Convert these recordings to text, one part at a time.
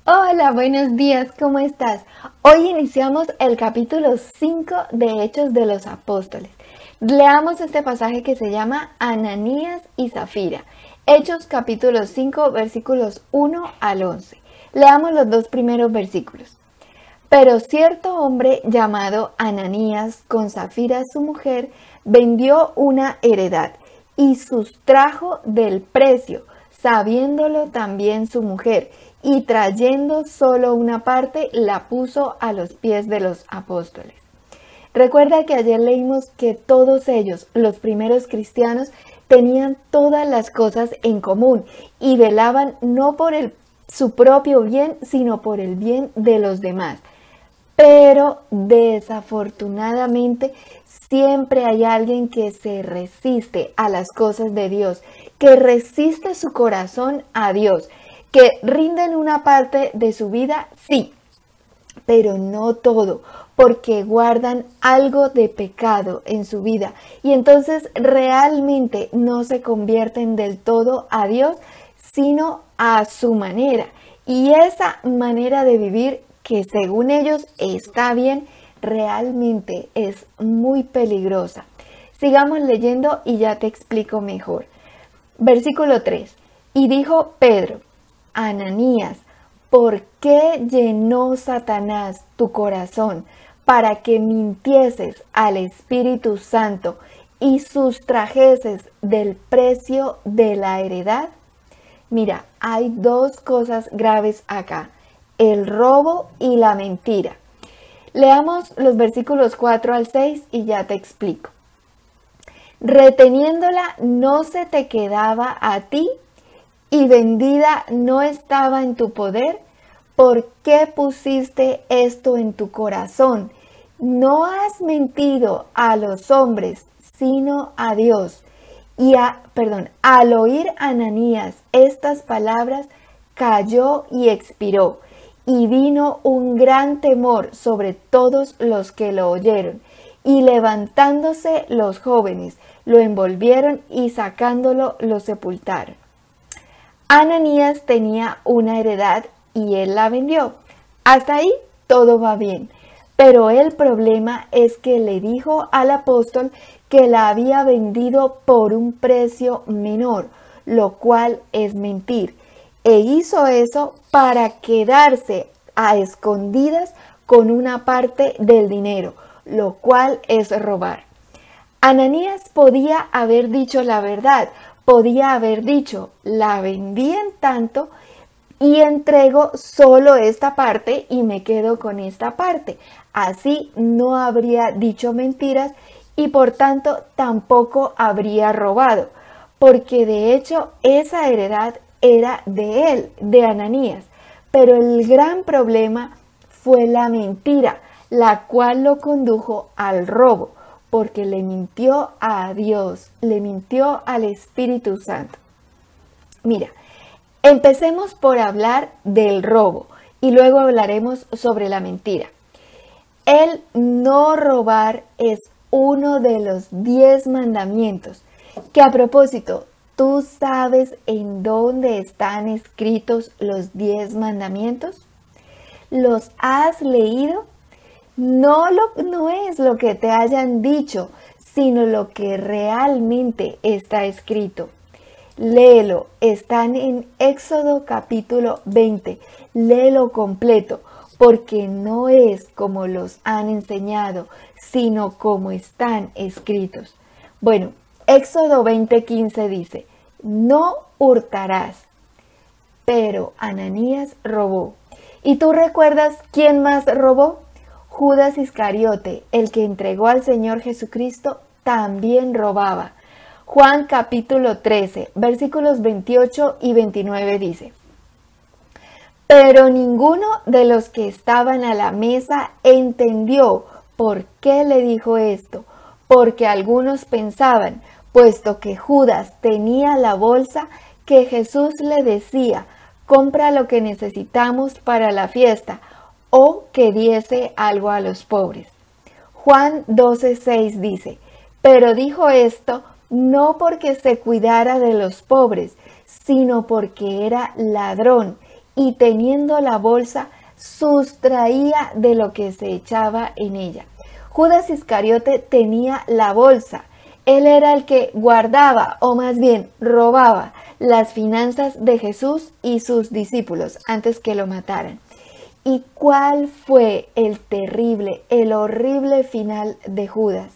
Hola, buenos días, ¿cómo estás? Hoy iniciamos el capítulo 5 de Hechos de los Apóstoles. Leamos este pasaje que se llama Ananías y Zafira. Hechos capítulo 5, versículos 1 al 11. Leamos los dos primeros versículos. Pero cierto hombre llamado Ananías, con Zafira su mujer, vendió una heredad y sustrajo del precio, sabiéndolo también su mujer, y trayendo solo una parte, la puso a los pies de los apóstoles. Recuerda que ayer leímos que todos ellos, los primeros cristianos, tenían todas las cosas en común y velaban no por su propio bien, sino por el bien de los demás. Pero desafortunadamente siempre hay alguien que se resiste a las cosas de Dios, que resiste su corazón a Dios, que rinden una parte de su vida, sí, pero no todo, porque guardan algo de pecado en su vida y entonces realmente no se convierten del todo a Dios, sino a su manera. Y esa manera de vivir, que según ellos está bien, realmente es muy peligrosa. Sigamos leyendo y ya te explico mejor. Versículo 3. Y dijo Pedro: Ananías, ¿por qué llenó Satanás tu corazón para que mintieses al Espíritu Santo y sustrajeses del precio de la heredad? Mira, hay dos cosas graves acá: el robo y la mentira. Leamos los versículos 4 al 6 y ya te explico. Reteniéndola no se te quedaba a ti, y vendida no estaba en tu poder. ¿Por qué pusiste esto en tu corazón? No has mentido a los hombres, sino a Dios. Y al oír Ananías estas palabras, cayó y expiró, y vino un gran temor sobre todos los que lo oyeron. Y levantándose los jóvenes, lo envolvieron y sacándolo, lo sepultaron. Ananías tenía una heredad y él la vendió. Hasta ahí todo va bien. Pero el problema es que le dijo al apóstol que la había vendido por un precio menor, lo cual es mentir. E hizo eso para quedarse a escondidas con una parte del dinero, lo cual es robar. Ananías podía haber dicho la verdad. Podía haber dicho: la vendí en tanto y entrego solo esta parte y me quedo con esta parte. Así no habría dicho mentiras y por tanto tampoco habría robado, porque de hecho esa heredad era de él, de Ananías. Pero el gran problema fue la mentira, la cual lo condujo al robo, porque le mintió a Dios, le mintió al Espíritu Santo. Mira, empecemos por hablar del robo y luego hablaremos sobre la mentira. El no robar es uno de los 10 mandamientos, que a propósito, ¿tú sabes en dónde están escritos los 10 mandamientos? ¿Los has leído? No es lo que te hayan dicho, sino lo que realmente está escrito. Léelo, están en Éxodo capítulo 20, léelo completo, porque no es como los han enseñado, sino como están escritos. Bueno, Éxodo 20:15 dice: no hurtarás. Pero Ananías robó. ¿Y tú recuerdas quién más robó? Judas Iscariote, el que entregó al Señor Jesucristo, también robaba. Juan capítulo 13, versículos 28 y 29 dice: pero ninguno de los que estaban a la mesa entendió por qué le dijo esto, porque algunos pensaban, puesto que Judas tenía la bolsa, que Jesús le decía: compra lo que necesitamos para la fiesta, o que diese algo a los pobres. Juan 12:6 dice: pero dijo esto no porque se cuidara de los pobres, sino porque era ladrón y teniendo la bolsa, sustraía de lo que se echaba en ella. Judas Iscariote tenía la bolsa. Él era el que guardaba, o más bien robaba, las finanzas de Jesús y sus discípulos antes que lo mataran. ¿Y cuál fue el terrible, el horrible final de Judas?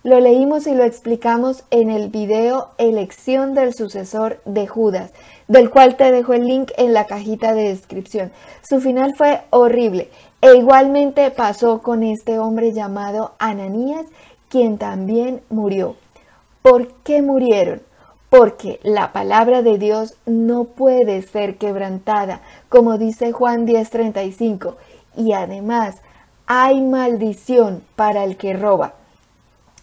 Lo leímos y lo explicamos en el video Elección del sucesor de Judas, del cual te dejo el link en la cajita de descripción. Su final fue horrible e igualmente pasó con este hombre llamado Ananías, quien también murió. ¿Por qué murieron? Porque la palabra de Dios no puede ser quebrantada, como dice Juan 10:35, y además hay maldición para el que roba.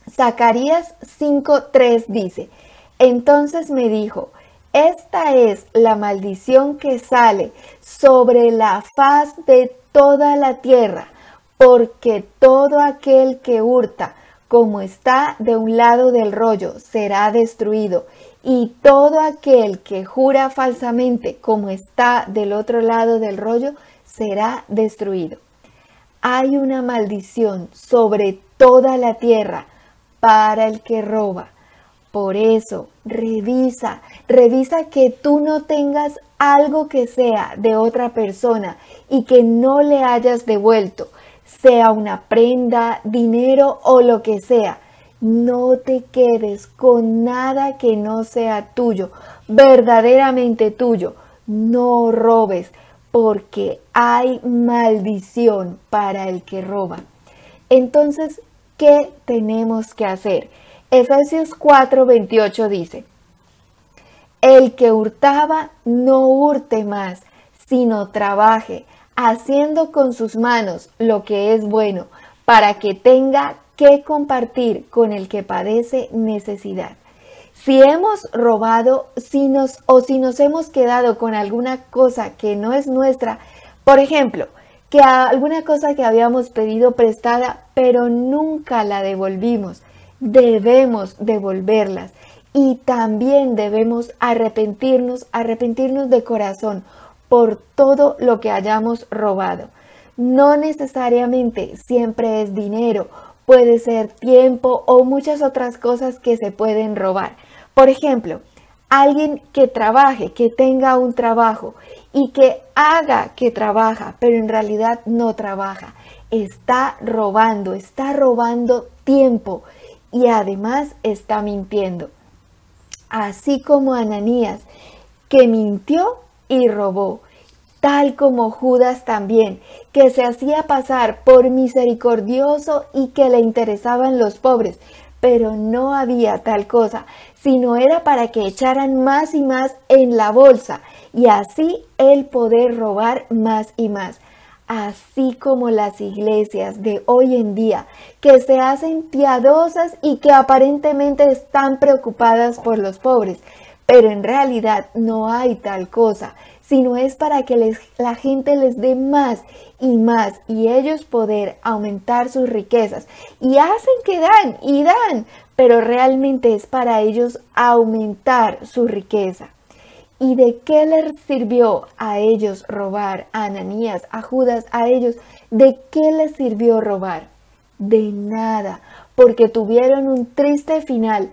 Zacarías 5:3 dice, entonces me dijo, esta es la maldición que sale sobre la faz de toda la tierra, porque todo aquel que hurta, como está de un lado del rollo, será destruido, y todo aquel que jura falsamente, como está del otro lado del rollo, será destruido. Hay una maldición sobre toda la tierra para el que roba. Por eso, revisa que tú no tengas algo que sea de otra persona y que no le hayas devuelto, sea una prenda, dinero o lo que sea. No te quedes con nada que no sea tuyo, verdaderamente tuyo. No robes, porque hay maldición para el que roba. Entonces, ¿qué tenemos que hacer? Efesios 4:28 dice, el que hurtaba no hurte más, sino trabaje, haciendo con sus manos lo que es bueno, para que tenga que compartir con el que padece necesidad. Si hemos robado, si nos hemos quedado con alguna cosa que no es nuestra, por ejemplo, que alguna cosa que habíamos pedido prestada, pero nunca la devolvimos, debemos devolverlas y también debemos arrepentirnos de corazón por todo lo que hayamos robado. No necesariamente siempre es dinero, puede ser tiempo o muchas otras cosas que se pueden robar. Por ejemplo, alguien que trabaje, que tenga un trabajo y que haga que trabaja, pero en realidad no trabaja. Está robando tiempo y además está mintiendo. Así como Ananías, que mintió y robó, tal como Judas también, que se hacía pasar por misericordioso y que le interesaban los pobres, pero no había tal cosa, sino era para que echaran más y más en la bolsa y así él poder robar más y más. Así como las iglesias de hoy en día, que se hacen piadosas y que aparentemente están preocupadas por los pobres, pero en realidad no hay tal cosa, sino es para que la gente les dé más y ellos poder aumentar sus riquezas. Y hacen que dan y dan, pero realmente es para ellos aumentar su riqueza. ¿Y de qué les sirvió a ellos robar? A Ananías, a Judas, a ellos. ¿De qué les sirvió robar? De nada, porque tuvieron un triste final,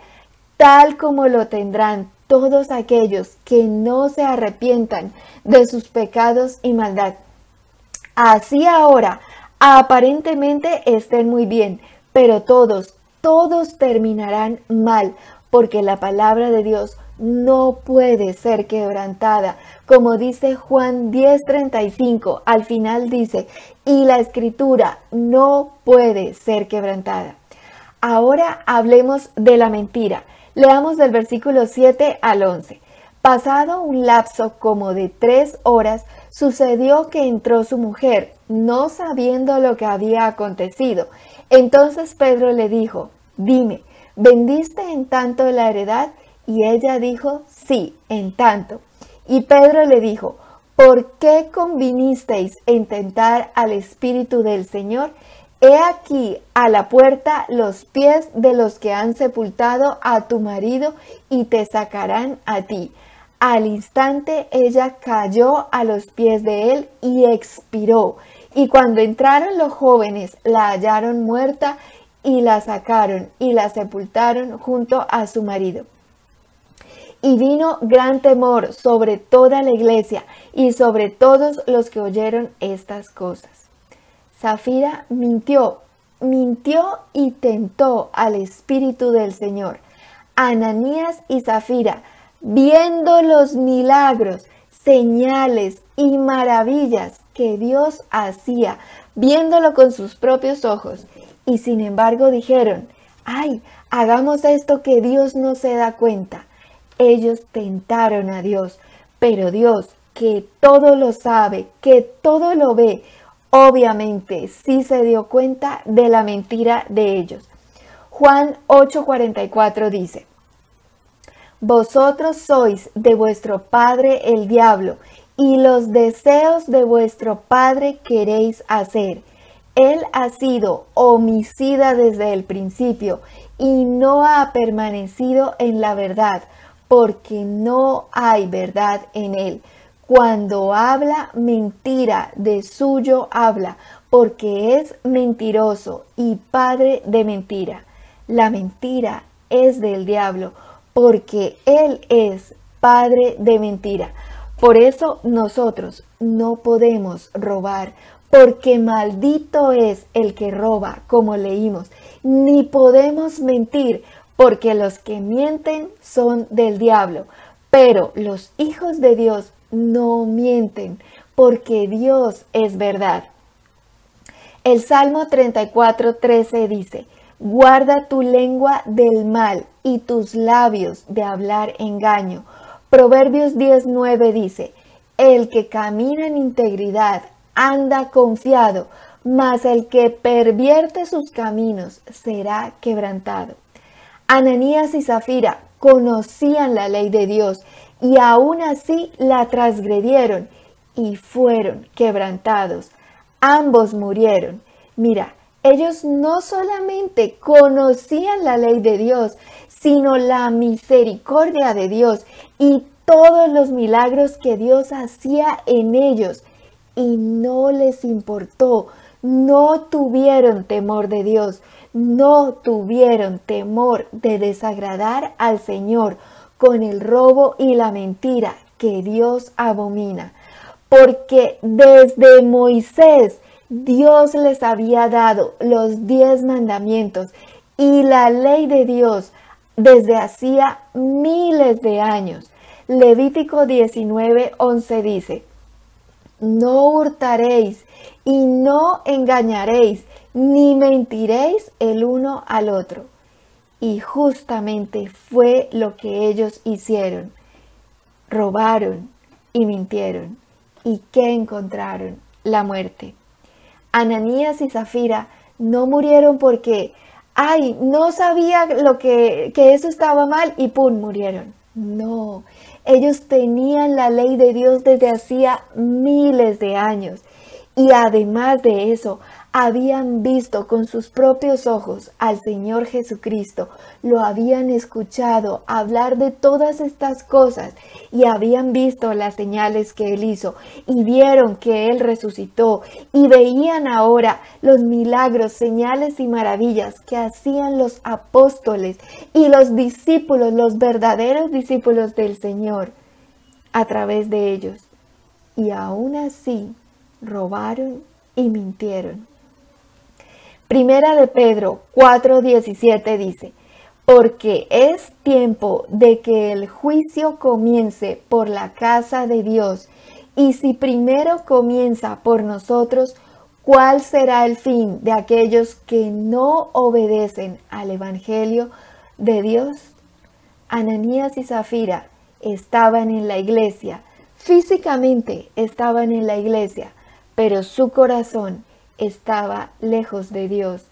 tal como lo tendrán todos aquellos que no se arrepientan de sus pecados y maldad. Así ahora, aparentemente estén muy bien, pero todos terminarán mal, porque la palabra de Dios no puede ser quebrantada. Como dice Juan 10:35, al final dice, y la escritura no puede ser quebrantada. Ahora hablemos de la mentira. Leamos del versículo 7 al 11. Pasado un lapso como de 3 horas, sucedió que entró su mujer, no sabiendo lo que había acontecido. Entonces Pedro le dijo, dime, ¿vendiste en tanto la heredad? Y ella dijo, sí, en tanto. Y Pedro le dijo, ¿por qué convinisteis en tentar al Espíritu del Señor? He aquí a la puerta los pies de los que han sepultado a tu marido y te sacarán a ti. Al instante ella cayó a los pies de él y expiró. Y cuando entraron los jóvenes, la hallaron muerta y la sacaron y la sepultaron junto a su marido. Y vino gran temor sobre toda la iglesia y sobre todos los que oyeron estas cosas. Safira mintió y tentó al Espíritu del Señor. Ananías y Safira, viendo los milagros, señales y maravillas que Dios hacía, viéndolo con sus propios ojos, y sin embargo dijeron: ¡ay, hagamos esto que Dios no se da cuenta! Ellos tentaron a Dios, pero Dios, que todo lo sabe, que todo lo ve, obviamente sí se dio cuenta de la mentira de ellos. Juan 8:44 dice: vosotros sois de vuestro padre el diablo, y los deseos de vuestro padre queréis hacer. Él ha sido homicida desde el principio, y no ha permanecido en la verdad, porque no hay verdad en él. Cuando habla mentira, de suyo habla, porque es mentiroso y padre de mentira. La mentira es del diablo, porque él es padre de mentira. Por eso nosotros no podemos robar, porque maldito es el que roba, como leímos. Ni podemos mentir, porque los que mienten son del diablo. Pero los hijos de Dios no mienten, porque Dios es verdad. El Salmo 34:13 dice: guarda tu lengua del mal y tus labios de hablar engaño. Proverbios 10:9 dice: el que camina en integridad anda confiado, mas el que pervierte sus caminos será quebrantado. Ananías y Safira conocían la ley de Dios y aún así la transgredieron y fueron quebrantados. Ambos murieron. Mira, ellos no solamente conocían la ley de Dios, sino la misericordia de Dios y todos los milagros que Dios hacía en ellos. Y no les importó, no tuvieron temor de Dios, no tuvieron temor de desagradar al Señor con el robo y la mentira que Dios abomina. Porque desde Moisés Dios les había dado los 10 mandamientos y la ley de Dios desde hacía miles de años. Levítico 19:11 dice: no hurtaréis y no engañaréis, ni mentiréis el uno al otro. Y justamente fue lo que ellos hicieron. Robaron y mintieron. ¿Y qué encontraron? La muerte. Ananías y Safira no murieron porque, no sabía que eso estaba mal y ¡pum!, murieron. No, ellos tenían la ley de Dios desde hacía miles de años. Y además de eso, habían visto con sus propios ojos al Señor Jesucristo, lo habían escuchado hablar de todas estas cosas y habían visto las señales que Él hizo y vieron que Él resucitó y veían ahora los milagros, señales y maravillas que hacían los apóstoles y los discípulos, los verdaderos discípulos del Señor a través de ellos. Y aún así robaron y mintieron. Primera de Pedro 4:17 dice: porque es tiempo de que el juicio comience por la casa de Dios, y si primero comienza por nosotros, ¿cuál será el fin de aquellos que no obedecen al Evangelio de Dios? Ananías y Safira estaban en la iglesia, físicamente estaban en la iglesia, pero su corazón estaba lejos de Dios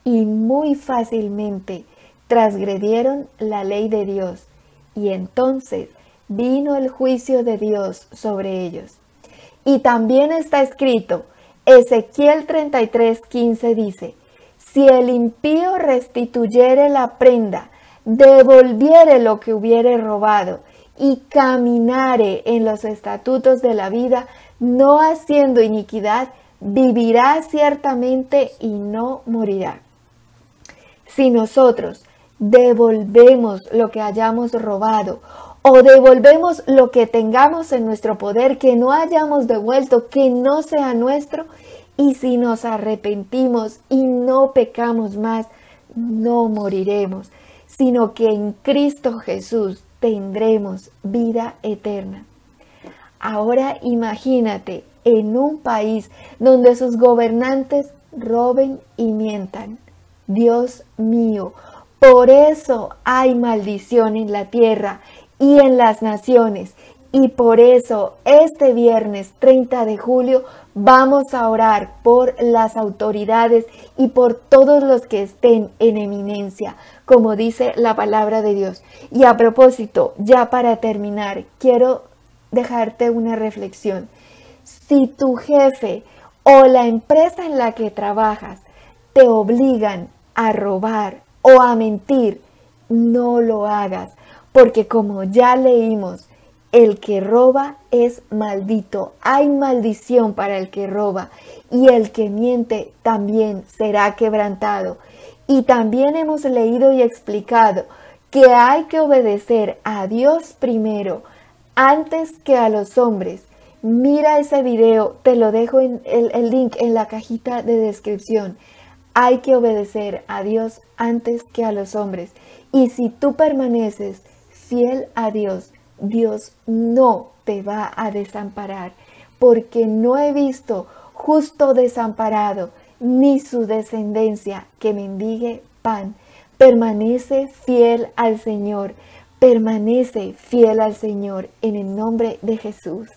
y muy fácilmente transgredieron la ley de Dios, y entonces vino el juicio de Dios sobre ellos. Y también está escrito, Ezequiel 33:15 dice: si el impío restituyere la prenda, devolviere lo que hubiere robado, y caminare en los estatutos de la vida, no haciendo iniquidad, vivirá ciertamente y no morirá. Si nosotros devolvemos lo que hayamos robado o devolvemos lo que tengamos en nuestro poder, que no hayamos devuelto, que no sea nuestro, y si nos arrepentimos y no pecamos más, no moriremos, sino que en Cristo Jesús tendremos vida eterna. Ahora imagínate en un país donde sus gobernantes roben y mientan. Dios mío, por eso hay maldición en la tierra y en las naciones. Y por eso este viernes 30 de julio vamos a orar por las autoridades y por todos los que estén en eminencia, como dice la palabra de Dios. Y a propósito, ya para terminar, quiero dejarte una reflexión. Si tu jefe o la empresa en la que trabajas te obligan a robar o a mentir, no lo hagas, porque como ya leímos, el que roba es maldito. Hay maldición para el que roba, y el que miente también será quebrantado. Y también hemos leído y explicado que hay que obedecer a Dios primero, antes que a los hombres. Mira ese video, te lo dejo en el link en la cajita de descripción. Hay que obedecer a Dios antes que a los hombres. Y si tú permaneces fiel a Dios, Dios no te va a desamparar, porque no he visto justo desamparado, ni su descendencia que mendigue pan. Permanece fiel al Señor, permanece fiel al Señor en el nombre de Jesús.